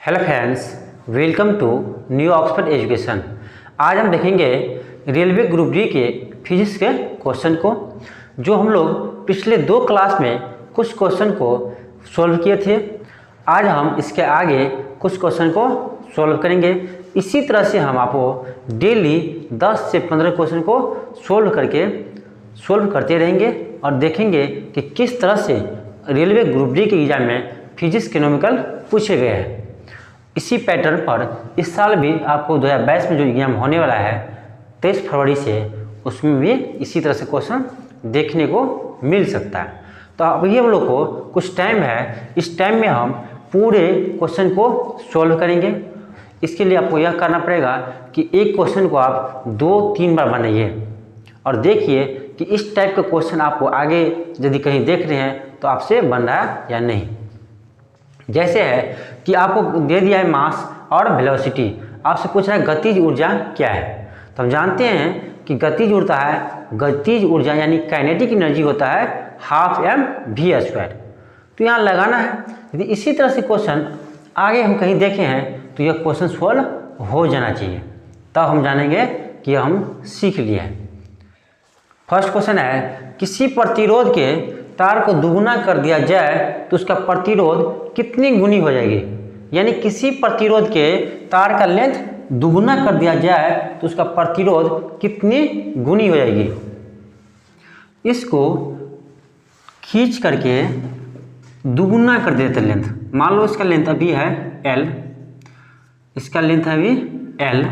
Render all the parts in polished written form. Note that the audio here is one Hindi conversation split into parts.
Hello friends, welcome to New Oxford Education. आज हम देखेंगे रेलवे ग्रुप डी के फिजिक्स के क्वेश्चन को, जो हम लोग पिछले 2 क्लास में कुछ क्वेश्चन को सॉल्व किए थे। आज हम इसके आगे कुछ क्वेश्चन को सॉल्व करेंगे। इसी तरह से हम आपको डेली 10 से 15 क्वेश्चन को सॉल्व करते रहेंगे और देखेंगे कि किस तरह से रेलवे ग्रुप डी के एग्जाम में फिजिक्स के न्यूमेरिकल पूछे गए हैं। इसी पैटर्न पर इस साल भी आपको 2022 में जो एग्जाम होने वाला है 23 फरवरी से, उसमें भी इसी तरह से क्वेश्चन देखने को मिल सकता है। तो अभी हम लोग को कुछ टाइम है, इस टाइम में हम पूरे क्वेश्चन को सॉल्व करेंगे। इसके लिए आपको यह करना पड़ेगा कि एक क्वेश्चन को आप 2-3 बार बनाइए और देखिए कि इस टाइप का क्वेश्चन आपको आगे यदि कहीं देख रहे हैं तो आपसे बन रहा है या नहीं। जैसे है कि आपको दे दिया है मास और वेलोसिटी, आपसे पूछ रहा है गतिज ऊर्जा क्या है। तो हम जानते हैं कि गतिज ऊर्जा यानी काइनेटिक एनर्जी होता है 12 mv²। तो यहाँ लगाना है। यदि इसी तरह से क्वेश्चन आगे हम कहीं देखे हैं तो यह क्वेश्चन सॉल्व हो जाना चाहिए, तब हम जानेंगे कि हम सीख लिए हैं। फर्स्ट क्वेश्चन है, किसी प्रतिरोध के तार को दुगुना कर दिया जाए तो उसका प्रतिरोध कितनी गुनी हो जाएगी। यानी किसी प्रतिरोध के तार का लेंथ दुगुना कर दिया जाए तो उसका प्रतिरोध कितनी गुनी हो जाएगी। इसको खींच करके दुगुना कर देते लेंथ। मान लो इसका लेंथ अभी है L, इसका लेंथ है अभी L।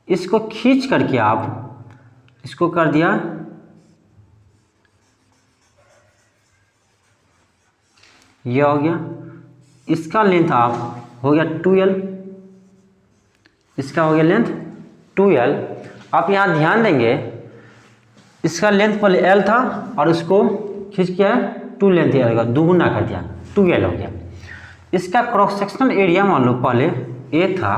इसको खींच करके आप इसको कर दिया यह हो गया। इसका लेंथ आप हो गया 2L, इसका हो गया लेंथ 2L। आप यहाँ ध्यान देंगे, इसका लेंथ पहले L था और उसको खींच के 2 लेंथ आएगा, दुगुना कर दिया 2L हो गया। इसका क्रॉस सेक्शनल एरिया मान लो पहले A था।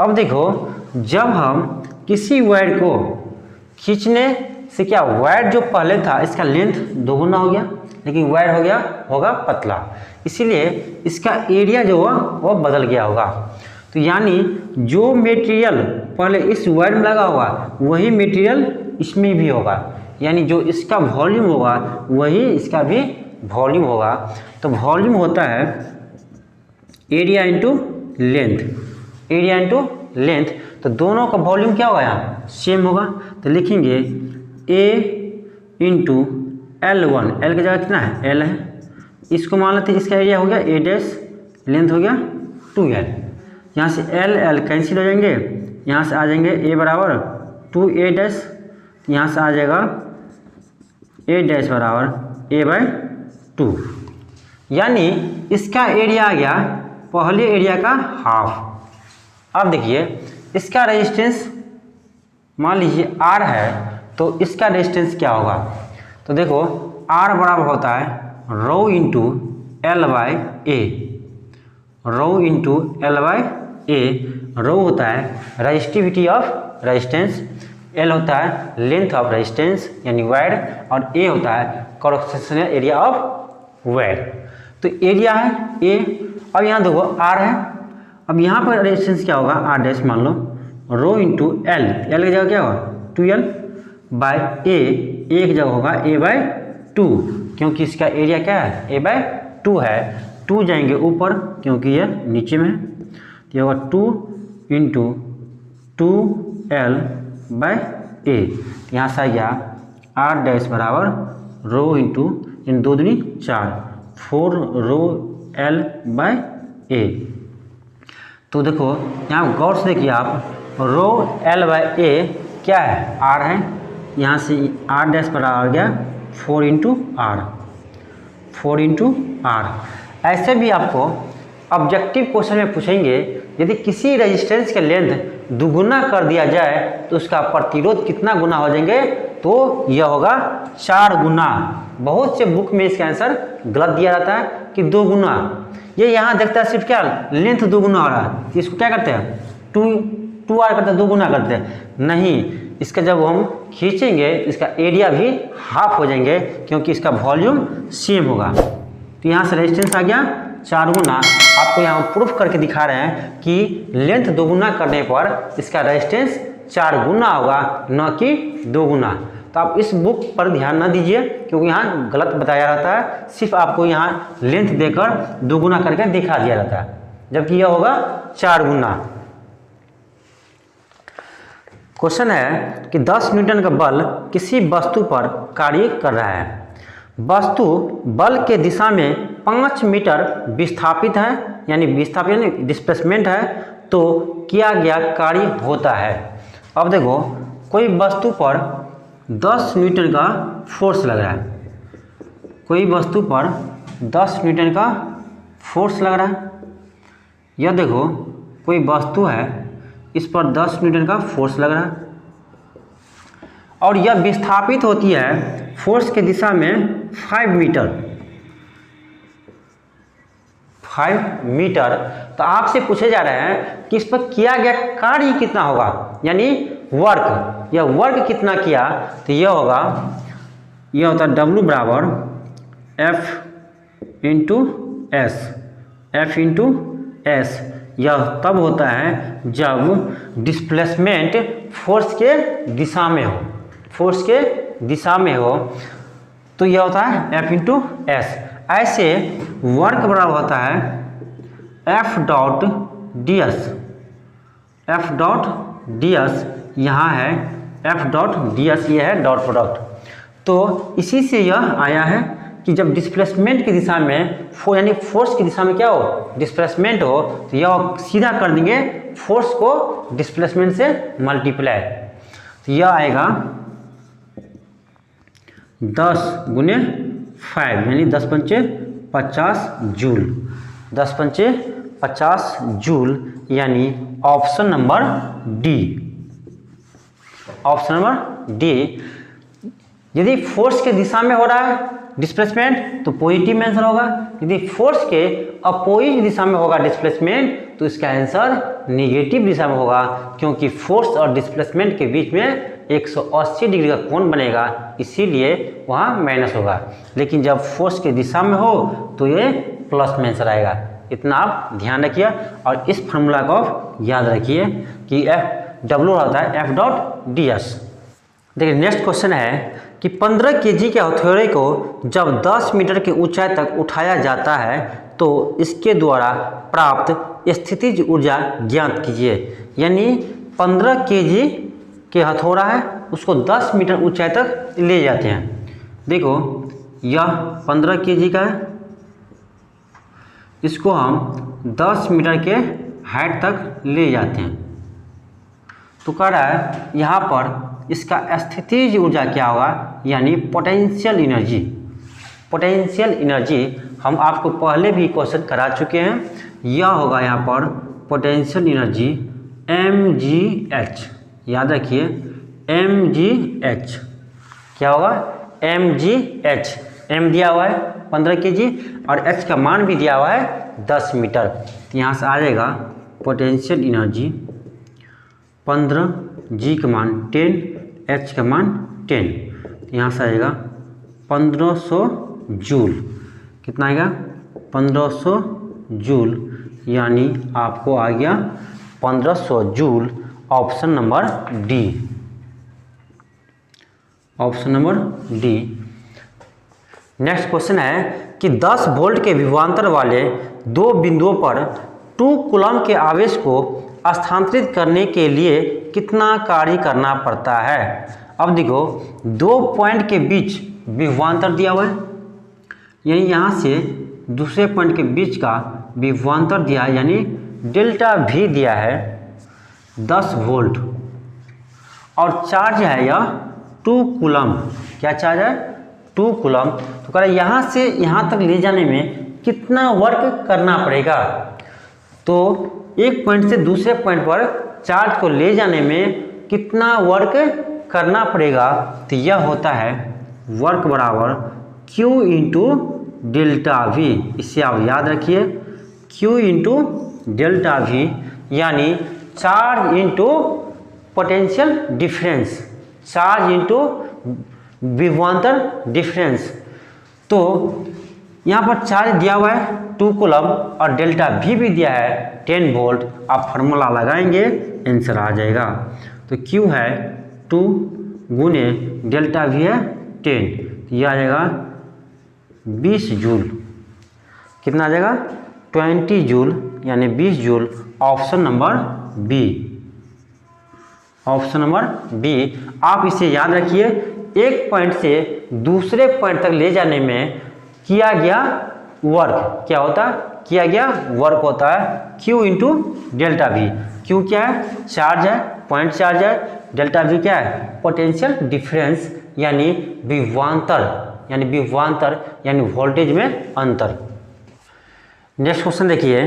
अब देखो, जब हम किसी वायर को खींचने से क्या वायर जो पहले था इसका लेंथ दोगुना हो गया, लेकिन वायर होगा पतला, इसीलिए इसका एरिया जो होगा वो बदल गया होगा। तो यानी जो मटेरियल पहले इस वायर में लगा होगा वही मटेरियल इसमें भी होगा, यानी जो इसका वॉल्यूम होगा वही इसका भी वॉल्यूम होगा। तो वॉल्यूम होता है एरिया इंटू लेंथ, तो दोनों का वॉल्यूम क्या होगा, यहाँ सेम होगा। तो लिखेंगे A इंटू L1, L की जगह कितना है L है। इसको मान लेते हैं इसका एरिया हो गया A', लेंथ हो गया 2L। यहाँ से L कैंसिल हो जाएंगे, यहाँ से आ जाएंगे A बराबर 2A', यहाँ से आ जाएगा A' बराबर A/2, यानी इसका एरिया आ गया पहले एरिया का हाफ। अब देखिए इसका रेजिस्टेंस मान लीजिए R है, तो इसका रेजिस्टेंस क्या होगा। तो देखो R बराबर होता है रो इंटू L/A। रो होता है रेजिस्टिविटी ऑफ रेजिस्टेंस, L होता है लेंथ ऑफ रेजिस्टेंस यानी वायर, और A होता है cross sectional area of wire. तो एरिया है A। अब यहाँ देखो R है, अब यहाँ पर रेजिस्टेंस क्या होगा R' मान लो, रो इंटू L की जगह क्या होगा 2L बाय A की जगह होगा A/2, क्योंकि इसका एरिया क्या है A/2 है। 2 जाएंगे ऊपर क्योंकि ये नीचे में है, तो ये होगा 2 इंटू 2L/A। यहाँ से आ गया R' बराबर रो इंटू इन 2 दूनी 4, 4 रो L/A। तो देखो यहाँ गौर से देखिए आप, रो L/A क्या है R है, यहाँ से R' बराबर आ गया 4 इंटू R। ऐसे भी आपको ऑब्जेक्टिव क्वेश्चन में पूछेंगे, यदि किसी रेजिस्टेंस के लेंथ दुगुना कर दिया जाए तो उसका प्रतिरोध कितना गुना हो जाएंगे, तो यह होगा 4 गुना। बहुत से बुक में इसका आंसर गलत दिया जाता है कि 2 गुना। ये यहाँ देखता है सिर्फ क्या लेंथ 2 गुना हो रहा है, इसको क्या करते हैं 2R करते हैं, 2 गुना करते हैं। नहीं, इसका जब हम खींचेंगे इसका एरिया भी हाफ हो जाएंगे, क्योंकि इसका वॉल्यूम सेम होगा। तो यहाँ से रेजिस्टेंस आ गया 4 गुना। आपको यहाँ प्रूफ करके दिखा रहे हैं कि लेंथ 2 गुना करने पर इसका रेजिस्टेंस 4 गुना होगा, न कि 2 गुना। तो आप इस बुक पर ध्यान न दीजिए क्योंकि यहाँ गलत बताया रहता है, सिर्फ आपको यहाँ लेंथ देकर 2 गुना करके दिखा दिया रहता है, जबकि यह होगा 4 गुना। क्वेश्चन है कि 10 न्यूटन का बल किसी वस्तु पर कार्य कर रहा है। वस्तु बल के दिशा में 5 मीटर विस्थापित है, यानी विस्थापित यानी डिस्प्लेसमेंट है, तो किया गया कार्य होता है। अब देखो, कोई वस्तु पर 10 न्यूटन का फोर्स लग रहा है, कोई वस्तु पर 10 न्यूटन का फोर्स लग रहा है। यह देखो कोई वस्तु है, इस पर 10 न्यूटन का फोर्स लग रहा है और यह विस्थापित होती है फोर्स के दिशा में 5 मीटर। तो आपसे पूछे जा रहे हैं कि इस पर किया गया कार्य कितना होगा, यानी वर्क, यह वर्क कितना किया, तो यह होगा, यह होता है W बराबर F इंटू एस। यह तब होता है जब डिस्प्लेसमेंट फोर्स के दिशा में हो, फोर्स के दिशा में हो, तो यह होता है F इंटू एस। ऐसे वर्क बराबर होता है F डॉट डी एस, यहाँ है F डॉट डी एस, ये है डॉट प्रोडक्ट। तो इसी से यह आया है कि जब डिस्प्लेसमेंट की दिशा में यानी फोर्स की दिशा में क्या हो, डिस्प्लेसमेंट हो, तो यह सीधा कर देंगे फोर्स को डिस्प्लेसमेंट से मल्टीप्लाई। तो यह आएगा 10 गुने 5 यानी 10 पंचे 50 जूल, 10 पंचे 50 जूल, यानी option number D. Option number D. यदि फोर्स के दिशा में हो रहा है डिस्प्लेसमेंट तो पॉजिटिव आंसर होगा, यदि फोर्स के अपोजिट दिशा में होगा डिस्प्लेसमेंट तो इसका आंसर नेगेटिव दिशा में होगा, क्योंकि फोर्स और डिस्प्लेसमेंट के बीच में 180 डिग्री का कोण बनेगा, इसीलिए वहाँ माइनस होगा। लेकिन जब फोर्स के दिशा में हो तो ये प्लस में आंसर आएगा। इतना आप ध्यान रखिए और इस फॉर्मूला को आप याद रखिए कि W होता है F डॉट डी एस। देखिए नेक्स्ट क्वेश्चन है कि 15 kg के हथौड़े को जब 10 मीटर की ऊंचाई तक उठाया जाता है तो इसके द्वारा प्राप्त स्थितिज ऊर्जा ज्ञात कीजिए। यानी 15 kg के हथौड़ा है, उसको 10 मीटर ऊंचाई तक ले जाते हैं। देखो यह 15 kg का है, इसको हम 10 मीटर के हाइट तक ले जाते हैं। तो कह रहा है यहाँ पर इसका स्थितिज ऊर्जा क्या होगा, यानी पोटेंशियल एनर्जी। पोटेंशियल एनर्जी हम आपको पहले भी क्वेश्चन करा चुके हैं, यह होगा यहाँ पर पोटेंशियल एनर्जी mgh। याद रखिए mgh क्या होगा, mgh। m दिया हुआ है 15 kg और h का मान भी दिया हुआ है 10 मीटर। तो यहाँ से आ जाएगा पोटेंशियल एनर्जी 15, g का मान 10, h का मान 10। यहाँ से आएगा 1500 जूल। कितना आएगा 1500 जूल, यानी आपको आ गया 1500 joule. Option number D. Option number D. Next question है कि 10 वोल्ट के विभवांतर वाले 2 बिंदुओं पर 2 कूलम के आवेश को स्थानांतरित करने के लिए कितना कार्य करना पड़ता है। अब देखो 2 पॉइंट के बीच विभवांतर दिया हुआ है, यानी यहाँ से दूसरे पॉइंट के बीच का विभवांतर दिया है, यानी डेल्टा V दिया है 10 वोल्ट और चार्ज है यह 2 कूलम। क्या चार्ज है 2 कूलम। तो कह रहा है यहाँ से यहाँ तक ले जाने में कितना वर्क करना पड़ेगा। तो एक पॉइंट से दूसरे पॉइंट पर चार्ज को ले जाने में कितना वर्क करना पड़ेगा, तो यह होता है वर्क बराबर Q इंटू डेल्टा V। इससे आप याद रखिए Q इंटू डेल्टा V, यानी charge into potential difference, charge into विभवांतर डिफरेंस। तो यहाँ पर चार्ज दिया हुआ है 2 कूलम और डेल्टा V भी दिया है 10 वोल्ट। आप फार्मूला लगाएंगे आंसर आ जाएगा। तो Q है 2 गुने डेल्टा V है 10, यह आ जाएगा 20 जूल। कितना आ जाएगा 20 जूल यानी 20 joule. Option number B, option number B. आप इसे याद रखिए, एक पॉइंट से दूसरे पॉइंट तक ले जाने में किया गया वर्क क्या होता है, किया गया वर्क होता है Q into delta V। Q क्या है, चार्ज है, पॉइंट चार्ज है। डेल्टा V क्या है, पोटेंशियल डिफरेंस यानी विभवांतर, यानी वोल्टेज में अंतर। नेक्स्ट क्वेश्चन देखिए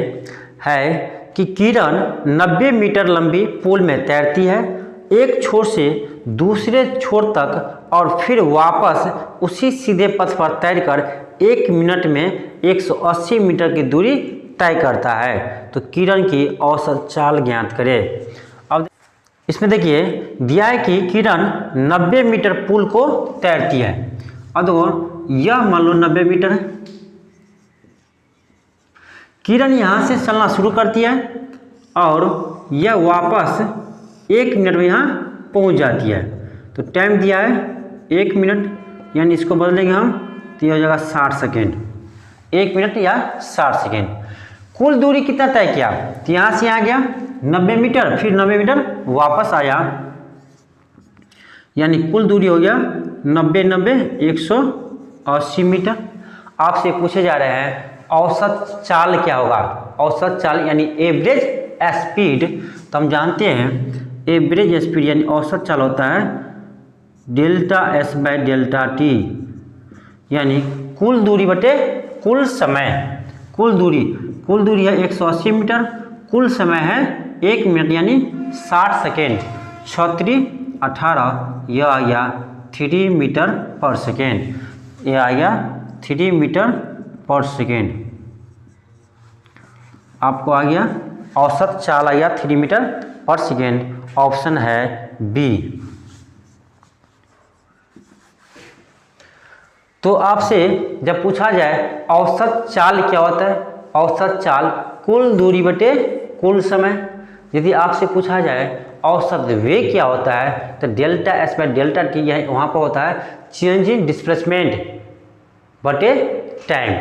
है कि किरण 90 मीटर लंबी पूल में तैरती है, एक छोर से दूसरे छोर तक और फिर वापस उसी सीधे पथ पर तैरकर 1 मिनट में 180 मीटर की दूरी तय करता है। तो किरण की औसत चाल ज्ञात करें। अब इसमें देखिए दिया है कि किरण 90 मीटर पूल को तैरती है। अब देखो यह मान लो 90 मीटर है, किरण यहाँ से चलना शुरू करती है और यह वापस 1 मिनट में यहाँ पहुँच जाती है। तो टाइम दिया है 1 मिनट, यानी इसको बदलेंगे हम तो यह हो जाएगा 60 सेकेंड। 1 मिनट या 60 सेकेंड। कुल दूरी कितना तय किया, तो यहाँ से यहाँ गया 90 मीटर, फिर 90 मीटर वापस आया, यानी कुल दूरी हो गया 90 180 मीटर। आपसे पूछे जा रहे हैं औसत चाल क्या होगा। औसत चाल यानी एवरेज स्पीड, तो हम जानते हैं एवरेज स्पीड यानी औसत चाल होता है delta S by delta T, यानी कुल दूरी बटे कुल समय। कुल दूरी है 180 मीटर, कुल समय है 1 मिनट यानी 60 सेकेंड। 36 18 यह आ गया 3 मीटर पर सेकेंड, यह आ गया 3 मीटर पर सेकेंड। आपको आ गया औसत चाल आ गया 3 मीटर पर सेकेंड। ऑप्शन है बी। तो आपसे जब पूछा जाए औसत चाल क्या होता है, औसत चाल कुल दूरी बटे कुल समय। यदि आपसे पूछा जाए औसत वेग क्या होता है, तो delta S by delta T है, वहाँ पर होता है चेंज इन डिस्प्लेसमेंट बटे टाइम।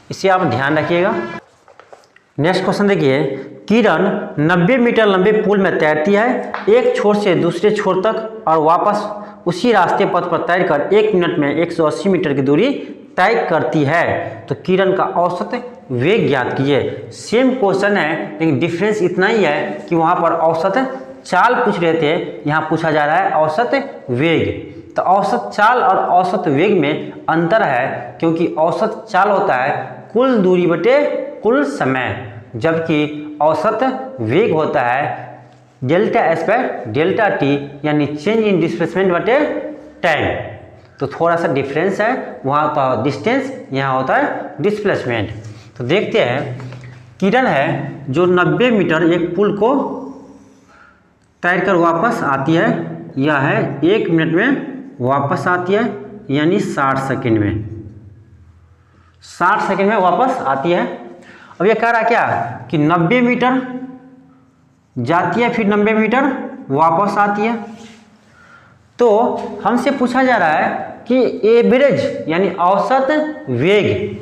इसे आप ध्यान रखिएगा। नेक्स्ट क्वेश्चन देखिए, किरण 90 मीटर लंबे पुल में तैरती है, एक छोर से दूसरे छोर तक और वापस उसी रास्ते पथ पर तैरकर 1 मिनट में 180 मीटर की दूरी तय करती है। तो किरण का औसत वेग ज्ञात कीजिए। सेम क्वेश्चन है लेकिन डिफरेंस इतना ही है कि वहाँ पर औसत चाल पूछ रहे थे, यहाँ पूछा जा रहा है औसत वेग। तो औसत चाल और औसत वेग में अंतर है, क्योंकि औसत चाल होता है कुल दूरी बटे कुल समय, जबकि औसत वेग होता है delta S by delta T यानी चेंज इन डिस्प्लेसमेंट बटे टाइम। तो थोड़ा सा डिफरेंस है, वहाँ होता है डिस्टेंस, यहाँ होता है डिस्प्लेसमेंट। तो देखते हैं, किरण है जो 90 मीटर एक पुल को तैरकर वापस आती है, यह है 1 मिनट में वापस आती है, यानी 60 सेकेंड में, 60 सेकेंड में वापस आती है। अब ये कह रहा क्या कि 90 मीटर जाती है फिर 90 मीटर वापस आती है। तो हमसे पूछा जा रहा है कि एवरेज यानी औसत वेग,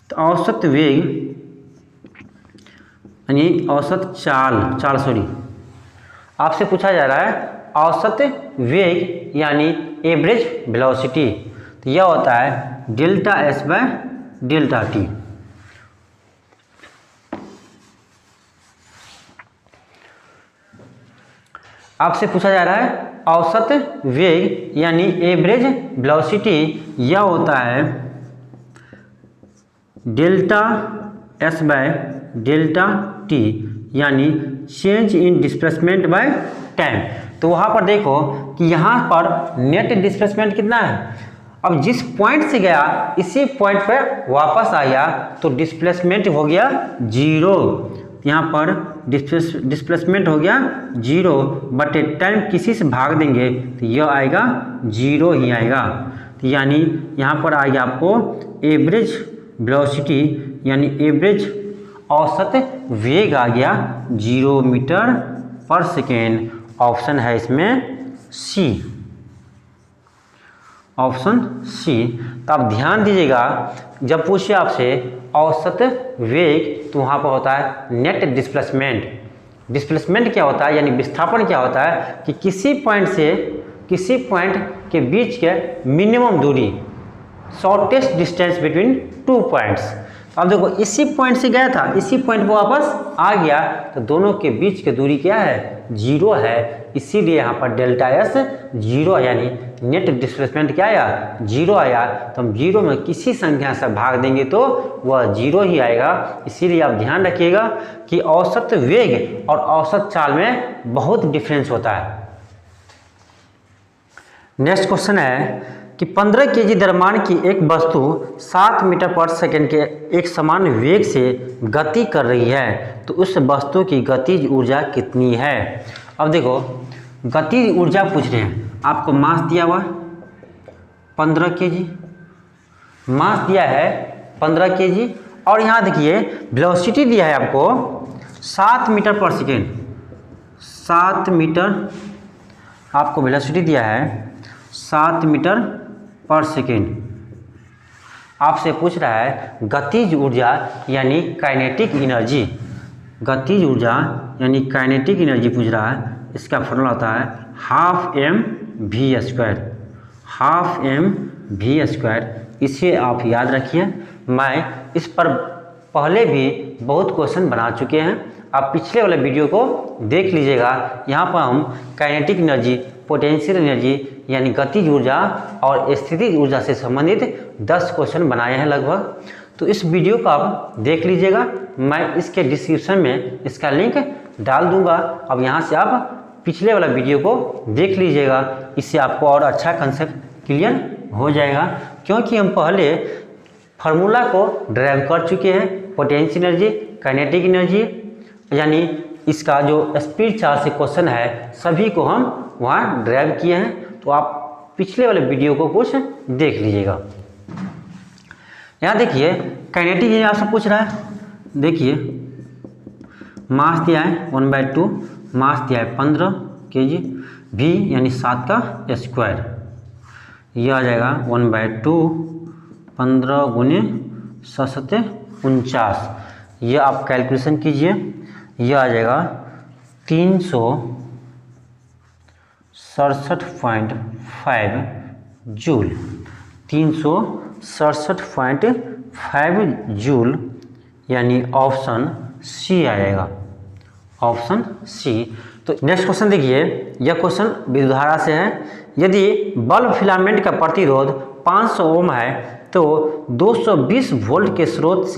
तो औसत वेग यानी औसत चाल सॉरी, आपसे पूछा जा रहा है औसत वेग यानी एवरेज वेलोसिटी। तो यह होता है delta S by delta T। आपसे पूछा जा रहा है औसत वेग यानी एवरेज वेलोसिटी, यह होता है delta S by delta T यानी change in displacement by time. तो वहाँ पर देखो कि यहाँ पर नेट डिस्प्लेसमेंट कितना है। अब जिस पॉइंट से गया इसी पॉइंट पर वापस आया तो डिस्प्लेसमेंट हो गया 0। यहाँ पर डिस्प्लेसमेंट हो गया 0 बटे टाइम किसी से भाग देंगे तो यह आएगा 0 ही आएगा। तो यानी यहाँ पर आ गया आपको एवरेज वेलोसिटी यानी एवरेज औसत वेग आ गया 0 मीटर पर सेकेंड। ऑप्शन है इसमें सी, ऑप्शन सी। तो आप ध्यान दीजिएगा, जब पूछे आपसे औसत वेग तो वहाँ पर होता है नेट डिस्प्लेसमेंट। डिस्प्लेसमेंट क्या होता है यानी विस्थापन क्या होता है कि किसी पॉइंट से किसी पॉइंट के बीच के मिनिमम दूरी, शॉर्टेस्ट डिस्टेंस बिटवीन 2 पॉइंट्स। अब देखो इसी पॉइंट से गया था, इसी पॉइंट पर वापस आ गया, तो दोनों के बीच की दूरी क्या है, 0 है। इसीलिए यहाँ पर डेल्टा एस 0 यानी नेट डिस्प्लेसमेंट क्या आया, 0 आया। तो हम 0 में किसी संख्या से भाग देंगे तो वह 0 ही आएगा। इसीलिए आप ध्यान रखिएगा कि औसत वेग और औसत चाल में बहुत डिफरेंस होता है। नेक्स्ट क्वेश्चन है कि 15 kg द्रव्यमान की एक वस्तु 7 मीटर पर सेकंड के एक समान वेग से गति कर रही है, तो उस वस्तु की गतिज ऊर्जा कितनी है। अब देखो गतिज ऊर्जा पूछ रहे हैं, आपको मास दिया हुआ 15 kg, मास दिया है 15 kg, और यहाँ देखिए वेलोसिटी दिया है आपको 7 मीटर पर सेकेंड। 7 मीटर आपको वेलोसिटी दिया है 7 मीटर पर सेकेंड। आपसे पूछ रहा है गतिज ऊर्जा यानी काइनेटिक एनर्जी। गतिज ऊर्जा यानी काइनेटिक एनर्जी पूछ रहा है। इसका फॉर्मूला होता है हाफ mv², हाफ mv²। इसे आप याद रखिए। मैं इस पर पहले भी बहुत क्वेश्चन बना चुके हैं, आप पिछले वाले वीडियो को देख लीजिएगा। यहाँ पर हम काइनेटिक एनर्जी, पोटेंशियल एनर्जी यानी गतिज ऊर्जा और स्थितिज ऊर्जा से संबंधित 10 क्वेश्चन बनाए हैं लगभग। तो इस वीडियो को आप देख लीजिएगा, मैं इसके डिस्क्रिप्शन में इसका लिंक डाल दूंगा। अब यहाँ से आप पिछले वाला वीडियो को देख लीजिएगा, इससे आपको और अच्छा कंसेप्ट क्लियर हो जाएगा। क्योंकि हम पहले फार्मूला को ड्राइव कर चुके हैं, पोटेंशियल एनर्जी, काइनेटिक एनर्जी, यानी इसका जो स्पीड चार्ज से क्वेश्चन है सभी को हम वहाँ ड्राइव किए हैं। तो आप पिछले वाले वीडियो को कुछ देख लीजिएगा। यहाँ देखिए काइनेटिक एनर्जी आपसे पूछ रहा है, देखिए मास दिया है 1/2, मास दिया है 15 kg, v यानी 7 का स्क्वायर, यह आ जाएगा 1/2 15 गुने 7 49। यह आप कैलकुलेशन कीजिए, यह आ जाएगा 367.5 जूल, 367.5 जूल, यानी ऑप्शन सी आएगा, ऑप्शन सी। तो नेक्स्ट क्वेश्चन देखिए, यह क्वेश्चन विद्युत धारा से है। यदि बल्ब फिलामेंट का प्रतिरोध 500 ओम है तो 220 वोल्ट के स्रोत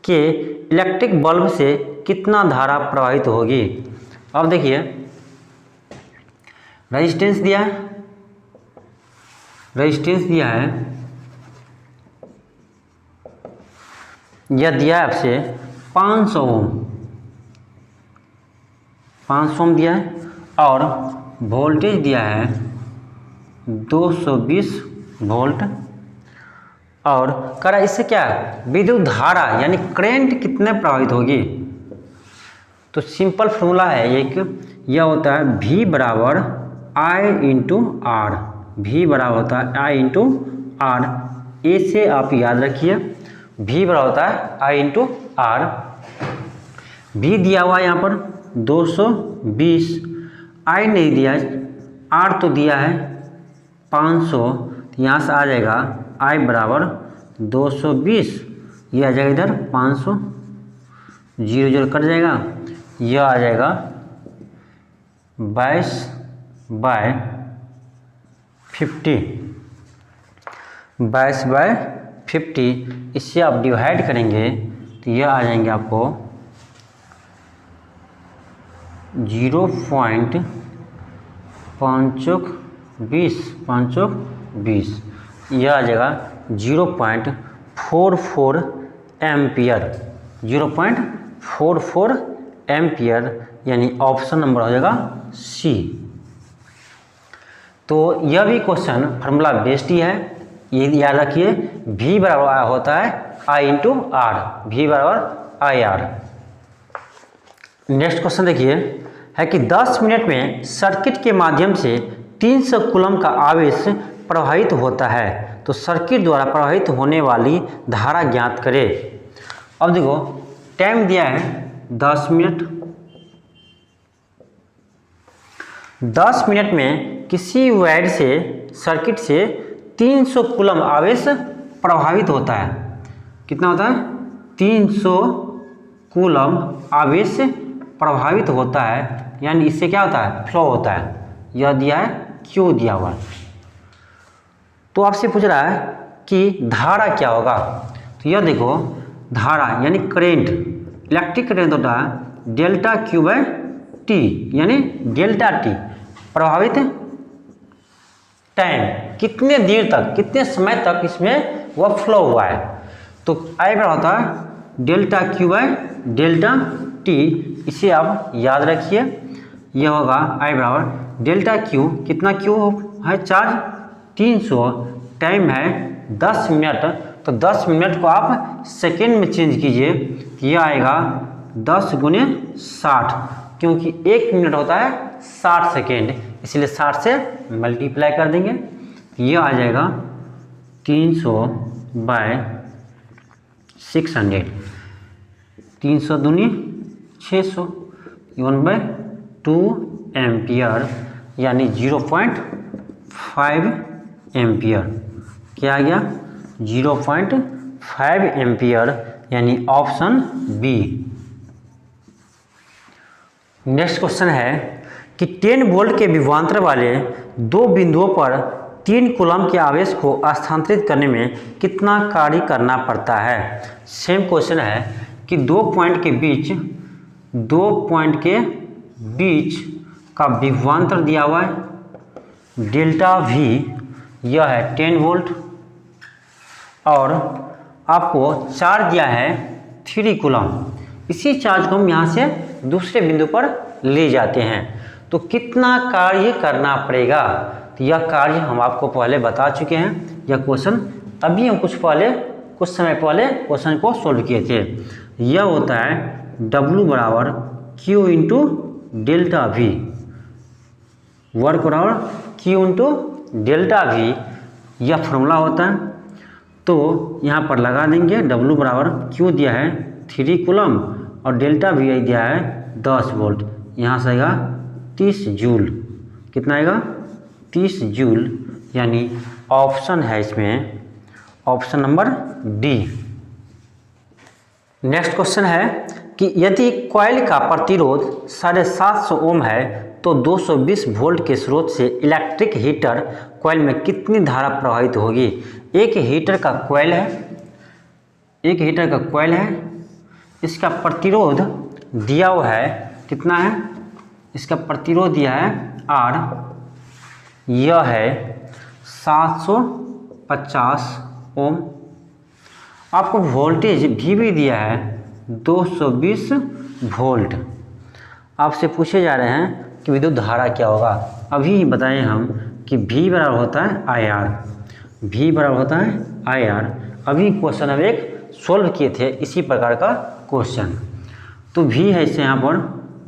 के इलेक्ट्रिक बल्ब से कितना धारा प्रवाहित होगी। अब देखिए रेजिस्टेंस दिया है, रेजिस्टेंस दिया है, यह दिया है आपसे 500 ओम, 500 ओम दिया है, और वोल्टेज दिया है 220 वोल्ट, और कह रहा है इससे क्या विद्युत धारा यानी करंट कितने प्रवाहित होगी। तो सिंपल फॉर्मूला है एक, यह होता है V बराबर I इंटू आर, V बराबर होता है I इंटू आर। ए से आप याद रखिए, V बराबर होता है I इंटू आर। V दिया हुआ है यहाँ पर 220, I नहीं दिया है, R तो दिया है 500, यहाँ से आ जाएगा I बराबर 220, यह आ जाएगा इधर 500, 0 0 कट जाएगा, यह आ जाएगा 22/50, 22/50। इससे आप डिवाइड करेंगे तो यह आ जाएंगे आपको 0.520, यह आ जाएगा 0.44 एम्पियर, 0.44 एम्पियर, यानी ऑप्शन नंबर हो जाएगा सी। तो यह भी क्वेश्चन फार्मूला बेस्ड ही है, ये याद रखिए, V बराबर होता है I इंटू आर, V बराबर आई आर। नेक्स्ट क्वेश्चन देखिए है कि 10 मिनट में सर्किट के माध्यम से 300 कूलम का आवेश प्रवाहित होता है, तो सर्किट द्वारा प्रवाहित होने वाली धारा ज्ञात करें। अब देखो टाइम दिया है 10 मिनट। 10 मिनट में किसी वायर से सर्किट से 300 कूलम आवेश प्रभावित होता है। कितना होता है? 300 कूलम आवेश प्रभावित होता है, यानी इससे क्या होता है? फ्लो होता है। यह दिया है, क्यू दिया हुआ है। तो आपसे पूछ रहा है कि धारा क्या होगा, तो यह देखो धारा यानी करेंट, इलेक्ट्रिक करेंट होता है डेल्टा क्यू बाय टी, यानी डेल्टा टी प्रभावित टाइम, कितने देर तक, कितने समय तक इसमें वह फ्लो हुआ है। तो आई बराबर होता है delta Q by delta T. इसे आप याद रखिए, यह होगा आई बराबर डेल्टा क्यू, कितना क्यू है? चार्ज 300, टाइम है 10 मिनट, तो 10 मिनट को आप सेकेंड में चेंज कीजिए, यह आएगा 10 गुने 60, क्योंकि 1 मिनट होता है 60 सेकेंड, इसलिए 60 से मल्टीप्लाई कर देंगे, यह आ जाएगा 300 बाय 600, 300 दूनी 600, 1/2 एम्पियर, यानी 0.5 एम्पियर। क्या आ गया? 0.5 एम्पियर, यानी ऑप्शन बी। नेक्स्ट क्वेश्चन है कि 10 वोल्ट के विभवांतर वाले दो बिंदुओं पर 3 कूलम के आवेश को स्थानांतरित करने में कितना कार्य करना पड़ता है। सेम क्वेश्चन है कि दो पॉइंट के बीच का विभवांतर दिया हुआ है डेल्टा वी, यह है 10 वोल्ट, और आपको चार्ज दिया है 3 कूलम। इसी चार्ज को हम यहाँ से दूसरे बिंदु पर ले जाते हैं, तो कितना कार्य करना पड़ेगा। तो यह कार्य हम आपको पहले बता चुके हैं, यह क्वेश्चन अभी हम कुछ समय पहले क्वेश्चन को सोल्व किए थे। यह होता है W बराबर Q into delta we, work बराबर Q इंटू डेल्टा वी, यह फॉर्मूला होता है। तो यहाँ पर लगा देंगे, W बराबर Q दिया है 3 कूलम और डेल्टा वी दिया है 10 वोल्ट, यहाँ से आएगा 30 जूल। कितना आएगा? 30 जूल, यानी ऑप्शन है इसमें option number D. Next question है कि यदि कॉइल का प्रतिरोध 750 ओम है तो 220 वोल्ट के स्रोत से इलेक्ट्रिक हीटर कॉइल में कितनी धारा प्रवाहित होगी। एक हीटर का कॉइल है, इसका प्रतिरोध दिया हुआ है, कितना है? इसका प्रतिरोध दिया है R, यह है 750 ओम। आपको वोल्टेज भी दिया है 220 वोल्ट। आपसे पूछे जा रहे हैं कि विद्युत धारा क्या होगा। अभी बताएं हम कि V बराबर होता है IR, V बराबर होता है IR। अभी क्वेश्चन हम एक सोल्व किए थे इसी प्रकार का क्वेश्चन। तो V है इससे यहाँ पर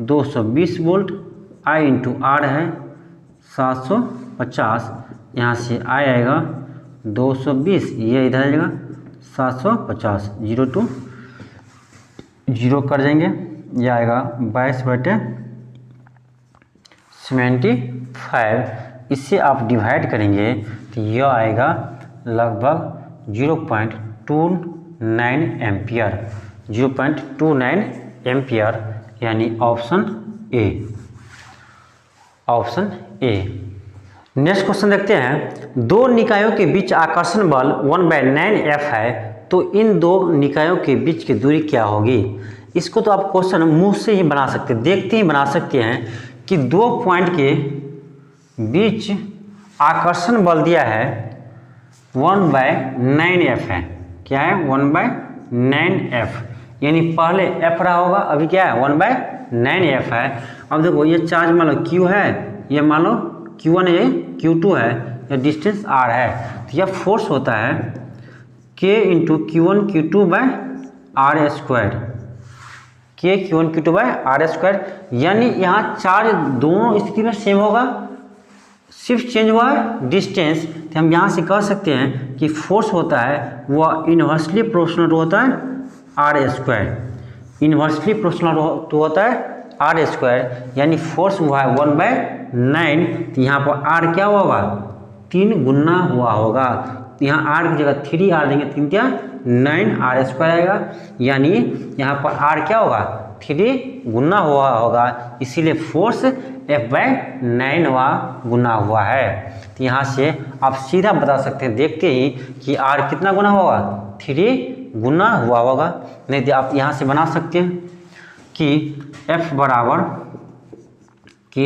220 वोल्ट, I इंटू R है 750, यहाँ से I आएगा 220, ये इधर आएगा 750, 0 to 0 कर देंगे, यह आएगा 22/75। इससे आप डिवाइड करेंगे तो यह आएगा लगभग 0.29 एम्पियर, 0.29 एम्पियर, यानी ऑप्शन ए। नेक्स्ट क्वेश्चन देखते हैं। दो निकायों के बीच आकर्षण बल 1/9F है, तो इन दो निकायों के बीच की दूरी क्या होगी। इसको तो आप क्वेश्चन मुंह से ही बना सकते हैं, देखते ही बना सकते हैं कि दो पॉइंट के बीच आकर्षण बल दिया है 1/9F है। क्या है? 1/9F, यानी पहले F रहा होगा, अभी क्या है? 1/9F है। अब देखो ये चार्ज मान लो Q है, ये मान लो Q1 है, Q2 है, या डिस्टेंस R है, तो तो यह फोर्स होता है K into Q1 Q2 by R square, K Q1 Q2 by R square. यानी यहाँ चार्ज दोनों स्थिति में सेम होगा, सिर्फ चेंज हुआ है डिस्टेंस। तो हम यहाँ से कह सकते हैं कि फोर्स होता है वह इन्वर्सली प्रोपोर्शनल होता है आर स्क्वायर, इन्वर्सली प्रोपोर्शनल तो होता है आर स्क्वायर। यानी फोर्स हुआ है 1/9। तो यहाँ पर आर क्या होगा, 3 गुना हुआ होगा। तो यहाँ आर की जगह 3 आर देंगे, 3 क्या 9 आर स्क्वायर आएगा। यानी यहाँ पर आर क्या होगा, 3 गुना हुआ होगा, इसीलिए फोर्स F/9 गुना हुआ है। तो यहाँ से आप सीधा बता सकते हैं देखते ही कि आर कितना गुना होगा, 3 गुना हुआ होगा। नहीं तो आप यहाँ से बना सकते हैं कि F बराबर K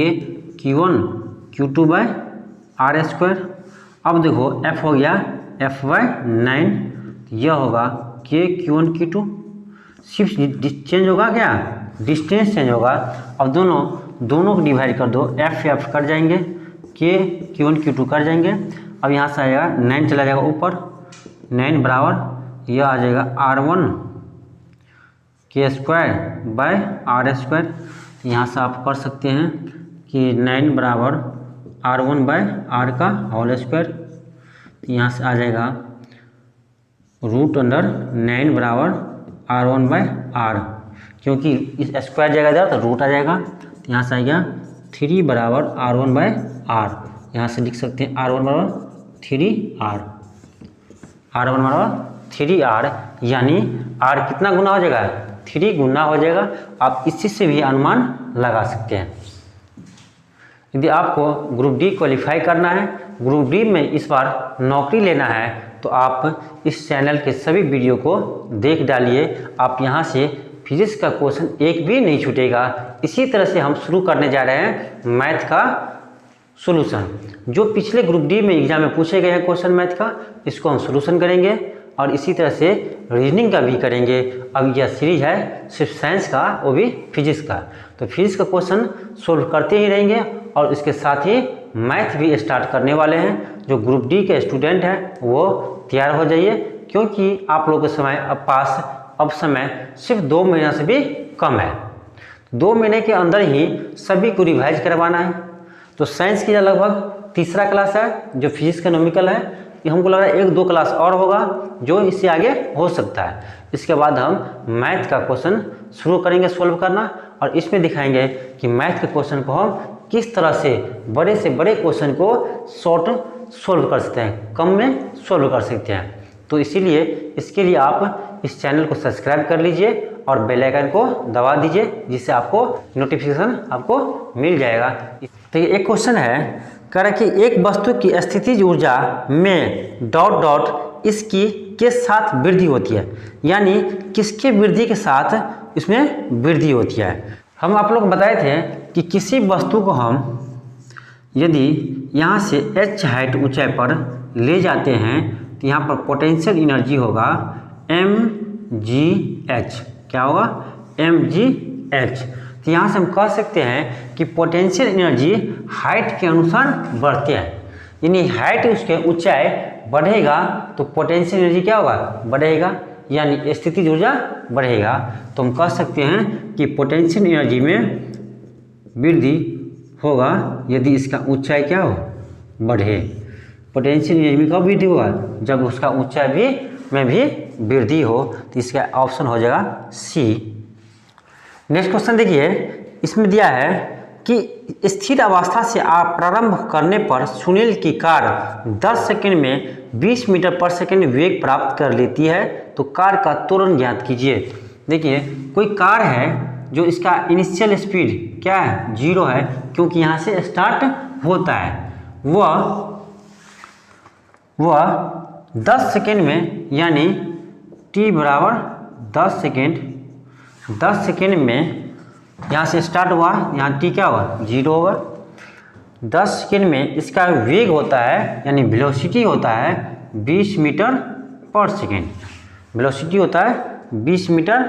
Q1 Q2 by R square. अब देखो F हो गया F/9, यह होगा K Q1 Q2, सिर्फ चेंज होगा क्या, डिस्टेंस चेंज होगा। अब दोनों को डिवाइड कर दो, F कट जाएंगे, K Q1 Q2 कट जाएंगे। अब यहाँ से आएगा 9 चला जाएगा ऊपर, 9 बराबर यह आ जाएगा R1 K square by R square. यहाँ से आप कर सकते हैं कि 9 बराबर R1 बाय आर का होल स्क्वायर। यहाँ से आ जाएगा √9 बराबर R1 बाय आर, क्योंकि इस स्क्वायर जाएगा इधर तो रूट आ जाएगा। तो यहाँ से आ गया 3 बराबर R1 बाय आर। यहाँ से लिख सकते हैं R1 बराबर 3R, R1 बराबर 3R। यानी R कितना गुना हो जाएगा, 3 गुना हो जाएगा। आप इसी से भी अनुमान लगा सकते हैं। यदि आपको ग्रुप डी क्वालिफाई करना है, ग्रुप डी में इस बार नौकरी लेना है, तो आप इस चैनल के सभी वीडियो को देख डालिए। आप यहाँ से फिजिक्स का क्वेश्चन एक भी नहीं छूटेगा। इसी तरह से हम शुरू करने जा रहे हैं मैथ का सॉल्यूशन। जो पिछले ग्रुप डी में एग्जाम में पूछे गए हैं क्वेश्चन मैथ का, इसको हम सॉल्यूशन करेंगे और इसी तरह से रीजनिंग का भी करेंगे। अब यह सीरीज है सिर्फ साइंस का, वो भी फिजिक्स का। तो फिजिक्स का क्वेश्चन सोल्व करते ही रहेंगे और इसके साथ ही मैथ भी स्टार्ट करने वाले हैं। जो ग्रुप डी के स्टूडेंट हैं वो तैयार हो जाइए, क्योंकि आप लोगों के अब समय सिर्फ 2 महीना से भी कम है। 2 महीने के अंदर ही सभी को रिवाइज करवाना है। तो साइंस की लगभग तीसरा क्लास है, जो फिजिक्स इकोनॉमिकल है, ये हमको लग रहा है 1-2 क्लास और होगा जो इससे आगे हो सकता है। इसके बाद हम मैथ का क्वेश्चन शुरू करेंगे सोल्व करना, और इसमें दिखाएंगे कि मैथ के क्वेश्चन को हम किस तरह से बड़े क्वेश्चन को शॉर्ट सोल्व कर सकते हैं, कम में सोल्व कर सकते हैं। तो इसीलिए इसके लिए आप इस चैनल को सब्सक्राइब कर लीजिए और बेल आइकन को दबा दीजिए, जिससे आपको नोटिफिकेशन आपको मिल जाएगा। तो ये एक क्वेश्चन है, कह रहा है कि एक वस्तु की स्थितिज ऊर्जा में ... इसकी के साथ वृद्धि होती है। यानी किसके वृद्धि के साथ इसमें वृद्धि होती है। हम आप लोग बताए थे कि किसी वस्तु को हम यदि यहाँ से h हाइट ऊंचाई पर ले जाते हैं, तो यहाँ पर पोटेंशियल एनर्जी होगा mgh। क्या होगा, mgh। तो यहाँ से हम कह सकते हैं कि पोटेंशियल एनर्जी हाइट के अनुसार बढ़ते हैं। यानी हाइट उसके ऊंचाई बढ़ेगा तो पोटेंशियल एनर्जी क्या होगा, बढ़ेगा, यानी स्थितिज ऊर्जा बढ़ेगा। तो हम कह सकते हैं कि पोटेंशियल एनर्जी में वृद्धि होगा यदि इसका ऊंचाई क्या हो, बढ़े। पोटेंशियल एनर्जी में कब वृद्धि होगा, जब उसका ऊंचाई में भी वृद्धि हो। तो इसका ऑप्शन हो जाएगा सी। नेक्स्ट क्वेश्चन देखिए, इसमें दिया है कि स्थिर अवस्था से आप प्रारंभ करने पर सुनील की कार 10 सेकंड में 20 मीटर पर सेकंड वेग प्राप्त कर लेती है, तो कार का त्वरण ज्ञात कीजिए। देखिए कोई कार है जो इसका इनिशियल स्पीड क्या है, 0 है, क्योंकि यहाँ से स्टार्ट होता है। वह 10 सेकंड में, यानी t बराबर 10 सेकेंड में यहाँ से स्टार्ट हुआ, यहाँ t क्या होगा, 0 होगा। 10 सेकेंड में इसका वेग होता है, यानी वेलोसिटी होता है 20 मीटर पर सेकेंड। वेलोसिटी होता है 20 मीटर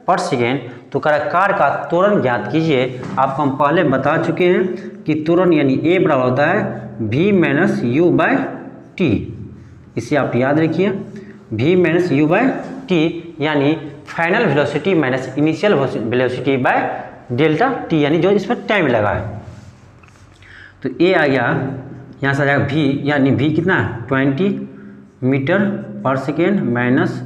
पर सेकेंड। तो कार का त्वरण ज्ञात कीजिए। आपको हम पहले बता चुके हैं कि त्वरण यानी a बराबर होता है v - u/t। इसे आप याद रखिए, v minus u by t, यानी final velocity minus initial velocity by delta t, यानी जो इसमें टाइम लगा है। तो ए आ गया, यहाँ से आ जाएगा v, यानी v कितना 20 मीटर पर सेकेंड माइनस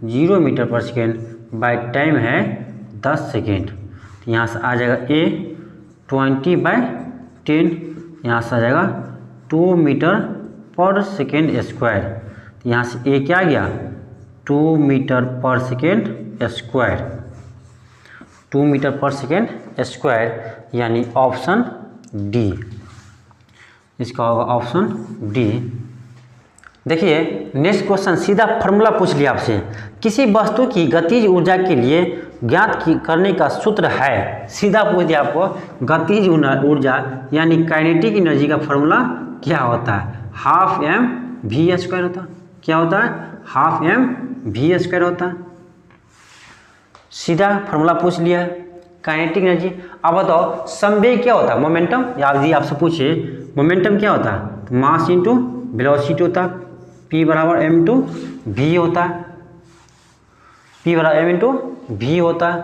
0 मीटर पर सेकेंड बाय टाइम है 10 सेकेंड। तो यहाँ से आ जाएगा a 20/10, यहाँ से आ जाएगा 2 मीटर पर सेकेंड स्क्वायर। तो यहाँ से a क्या आ गया 2 मीटर पर सेकेंड स्क्वायर, 2 मीटर पर सेकेंड स्क्वायर, यानी ऑप्शन डी, इसका होगा ऑप्शन डी। देखिए नेक्स्ट क्वेश्चन, सीधा फॉर्मूला पूछ लिया आपसे, किसी वस्तु की गतिज ऊर्जा के लिए ज्ञात करने का सूत्र है। सीधा पूछ दिया आपको, गतिज ऊर्जा यानी काइनेटिक एनर्जी का फॉर्मूला क्या होता है, हाफ एम वी स्क्वायर होता है। क्या होता है, हाफ एम वी स्क्वायर होता है। सीधा फॉर्मूला पूछ लिया है काइनेटिक एनर्जी। अब बताओ संवेग क्या होता है, मोमेंटम। यदि आपसे पूछे मोमेंटम क्या होता है, तो मास इंटू वेलोसिटी होता है, P बराबर m इंटू वी होता है, P बराबर m इंटू वी होता है।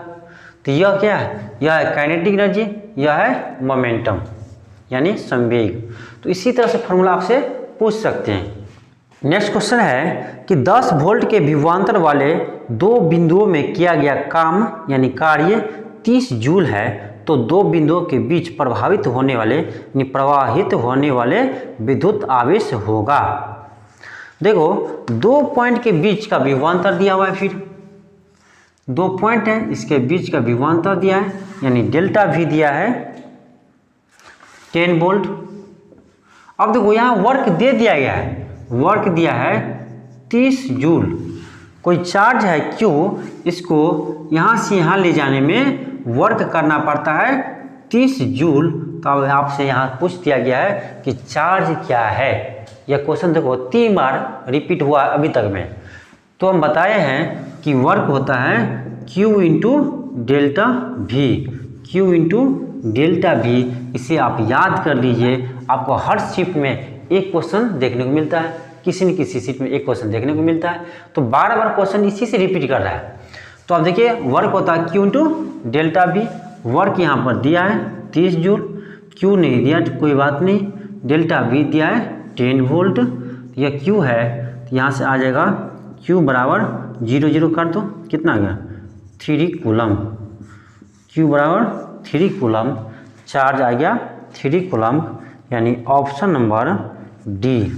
तो यह क्या है, यह है काइनेटिक एनर्जी, यह है मोमेंटम यानी संवेग। तो इसी तरह से फॉर्मूला आपसे पूछ सकते हैं। नेक्स्ट क्वेश्चन है कि 10 वोल्ट के विभवांतर वाले दो बिंदुओं में किया गया काम यानी कार्य 30 जूल है, तो दो बिंदुओं के बीच प्रवाहित होने वाले विद्युत आवेश होगा। देखो 2 पॉइंट के बीच का विभवांतर दिया हुआ है, फिर 2 पॉइंट है इसके बीच का विभवांतर दिया है, यानी डेल्टा भी दिया है 10 वोल्ट। अब देखो यहाँ वर्क दे दिया गया है, वर्क दिया है 30 जूल। कोई चार्ज है Q, इसको यहाँ से यहाँ ले जाने में वर्क करना पड़ता है 30 जूल। तो अब आपसे यहाँ पूछ दिया गया है कि चार्ज क्या है। यह क्वेश्चन देखो 3 बार रिपीट हुआ अभी तक में। तो हम बताए हैं कि वर्क होता है Q into delta we, Q into delta we. इसे आप याद कर लीजिए, आपको हर शिफ्ट में एक क्वेश्चन देखने को मिलता है, किसी न किसी शिफ्ट में एक क्वेश्चन देखने को मिलता है। तो बार बार क्वेश्चन इसी से रिपीट कर रहा है। तो अब देखिए वर्क होता है Q into delta we. Work यहाँ पर दिया है 30 जूल, Q नहीं दिया तो कोई बात नहीं, डेल्टा वी दिया है 10 वोल्ट। यह Q है, तो यहाँ से आ जाएगा Q बराबर 0 0 कर दो, कितना आ गया 3 कूलम। Q बराबर 3 कूलम, चार्ज आ गया 3 कूलम, यानी ऑप्शन नंबर डी।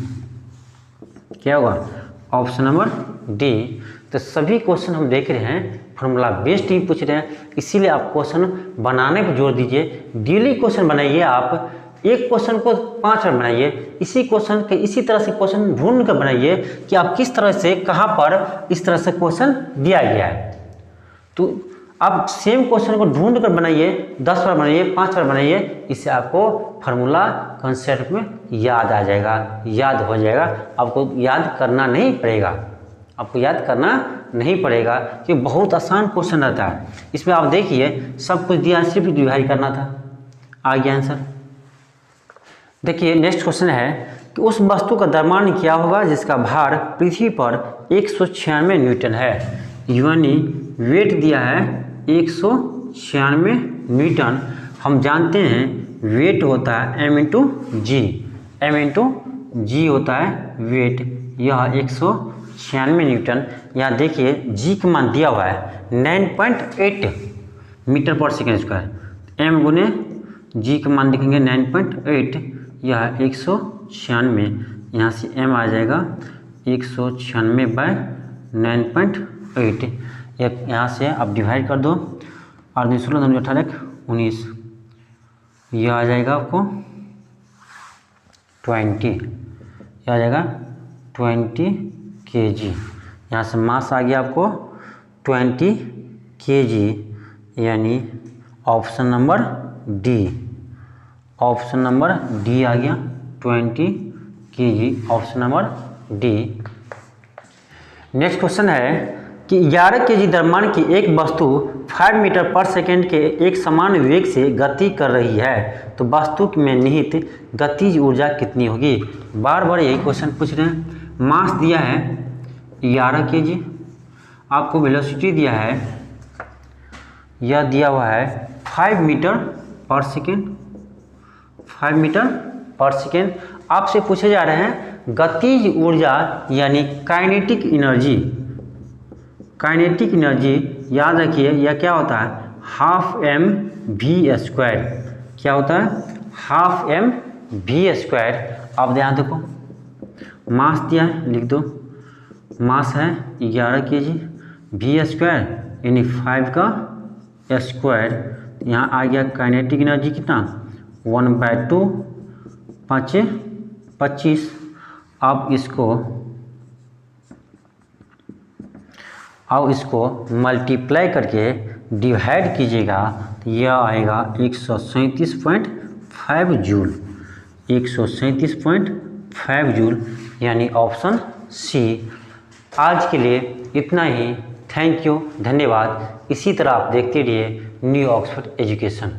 क्या होगा, ऑप्शन नंबर डी। तो सभी क्वेश्चन हम देख रहे हैं फॉर्मूला बेस्ड ही पूछ रहे हैं, इसीलिए आप क्वेश्चन बनाने पर जोर दीजिए। डेली क्वेश्चन बनाइए, आप एक क्वेश्चन को 5 बार बनाइए। इसी क्वेश्चन के इसी तरह से क्वेश्चन ढूंढ कर बनाइए कि आप किस तरह से कहाँ पर इस तरह से क्वेश्चन दिया गया है। तो आप सेम क्वेश्चन को ढूंढ कर बनाइए, 10 बार बनाइए, 5 बार बनाइए, इससे आपको फार्मूला कंसेप्ट में याद आ जाएगा, याद हो जाएगा। आपको याद करना नहीं पड़ेगा, आपको याद करना नहीं पड़ेगा कि बहुत आसान क्वेश्चन रहता है। इसमें आप देखिए सब कुछ दिया, सिर्फ डिवाइड करना था, आ गया आंसर। देखिए नेक्स्ट क्वेश्चन है कि उस वस्तु का द्रव्यमान क्या होगा जिसका भार पृथ्वी पर 196 न्यूटन है, यानी वेट दिया है 196 न्यूटन। हम जानते हैं वेट होता है m इंटू जी, m इंटू जी होता है वेट। यह 196 न्यूटन। यहाँ देखिए जी का मान दिया हुआ है 9.8 मीटर पर सेकेंड स्क्वायर, m गुने जी का मान देखेंगे 9.8, यह 196। यहाँ से m आ जाएगा 196 बाय 9.8। यहाँ से आप डिवाइड कर दो, और 16 2 18 19, यह आ जाएगा आपको 20, यह आ जाएगा 20 kg। यहाँ से मास आ गया आपको 20 kg, यानी option number D, option number D आ गया 20 kg, option number D. Next question है कि 11 kg द्रव्यमान की एक वस्तु 5 मीटर पर सेकेंड के एक समान वेग से गति कर रही है, तो वस्तु में निहित गतिज ऊर्जा कितनी होगी। बार बार यही क्वेश्चन पूछ रहे हैं। मास दिया है 11 kg, आपको वेलोसिटी दिया है, यह दिया हुआ है 5 मीटर पर सेकेंड, 5 मीटर पर सेकेंड। आपसे पूछे जा रहे हैं गतिज ऊर्जा यानी काइनेटिक एनर्जी। काइनेटिक एनर्जी याद रखिए यह क्या होता है, हाफ एम वी स्क्वायर। क्या होता है, हाफ एम वी स्क्वायर। आप ध्यान देखो, मास दिया है, लिख दो, मास है 11 kg, वी स्क्वायर यानी 5 का स्क्वायर। यहाँ आ गया काइनेटिक एनर्जी कितना, 1/2 5 25। अब इसको मल्टीप्लाई करके डिवाइड कीजिएगा तो यह आएगा 137.5 जूल, 137.5 जूल, यानी ऑप्शन सी। आज के लिए इतना ही। थैंक यू, धन्यवाद। इसी तरह आप देखते रहिए न्यू ऑक्सफोर्ड एजुकेशन।